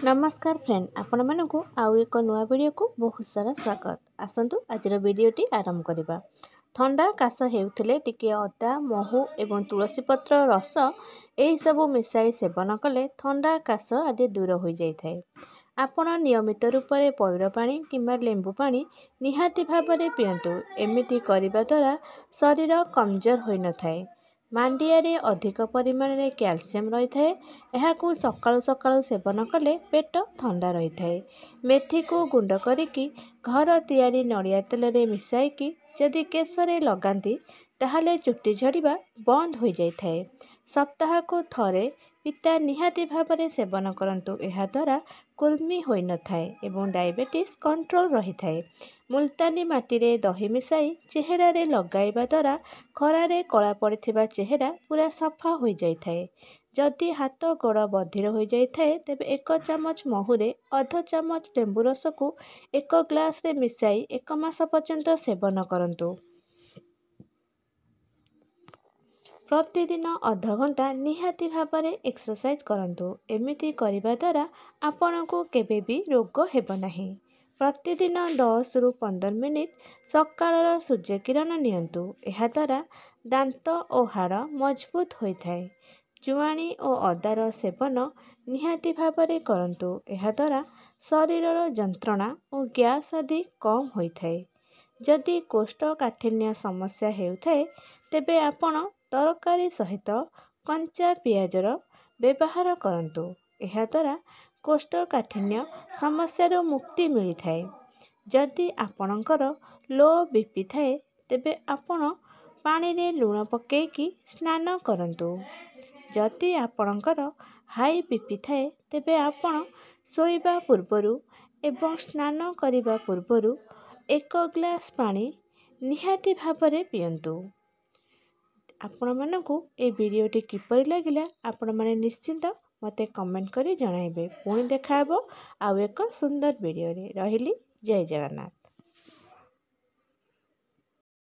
नमस्कार फ्रेंड आपण मानकु आउ एक नुआ वीडियो को बहुत सारा स्वागत। आसंतु आजर वीडियोटी आरंभ करिबा। ठंडा काश हेउथिले टिके अदा महू एवं तुलसी पत्र रस एही सबु मिसाई सेवन कले ठंडा काश आदि दूर हो जाय थाए। आपण नियमित रूप से पैर पानी किंबा लेंबू पानी निहाती भाबरे पियंतु। एमिति करिबा द्वारा शरीर कमजोर होई न थाए। मांडिया रे अधिक परिमाण रे कैल्शियम रही थाए। एहाकू सकाळु सकाळु सेवन कले पेट ठंडा रही थाए। मेथी को गुंड करिकी घर तैयारी नड़िया तेल रे मिसाईकी जदि केशरे लगाती ताहले चुट्टी झड़िबा बंद हो जाय थाए। सप्ताह को थरे पिता निहाती भाबरे सेवन करंतु। एहा द्वारा कुर्मी होई न थाए एवं डायबिटीज कंट्रोल रही थाए। मुल्तानी माटी रे दही मिसाई चेहरा रे लगाइबा द्वारा खरारे कला पड़िथिबा चेहरा पूरा सफा हो जाय थाए। जदि हाथ गोड़ बधिर हो जाय थाए तेबे 1 चामच महूरे अध चामच लेंबू रस को 1 ग्लास रे मिसाई 1 मास पर्यंत सेवन करंतु। प्रतिदिन अध घंटा निहाती भाबरे एक्सरसाइज करंतु। एमिति करिबा द्वारा आपनकु केबे भी रोग हेबो नाही। प्रतिदिन 10 रु 15 मिनिट सकाळर सूर्य किरण नियंतु। एहा द्वारा दांत और हाड़ मजबूत होई थाए। जुआणी और अदार सेवन निहाती भाबरे करंतु। एहा द्वारा शरीरर जंत्रणा और गैस आदि कम होई थाए। जदि कोष्ठकाठिन्य समस्या हेउथाए तेबे आपण तरकारी सहित कंचा पियाजर व्यवहार करंतु। एहा द्वारा कोष्ठकाठिन्य समस्या मुक्ति मिली थाए। जदि आपणकर लो बीपी थाए तेबे आपण पानी रे लूण पकेइकी स्नान करंतु। जदि आपणकर हाई बीपी थाए तेबे आपण सोइबा पूर्वरु एवं स्नान करिबा पूर्वरु 1 ग्लास पानी निहाती भाबरे पियंतु। आपण मानकु ए वीडियोटी किपरि लागिला आपण माने निश्चिंत मते कमेंट करी जणाइबे। पुणी देखाबो आउ एक सुंदर वीडियो रे। रहिली जय जगन्नाथ।